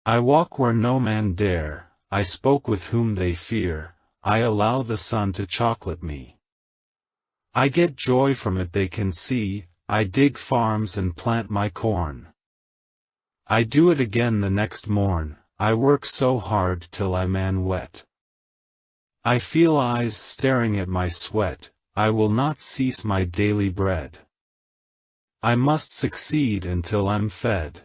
I walk where no man dare, I spoke with whom they fear, I allow the sun to chocolate me. I get joy from it they can see, I dig farms and plant my corn. I do it again the next morn, I work so hard till I'm wet. I feel eyes staring at my sweat, I will not cease my daily bread. I must succeed until I'm fed.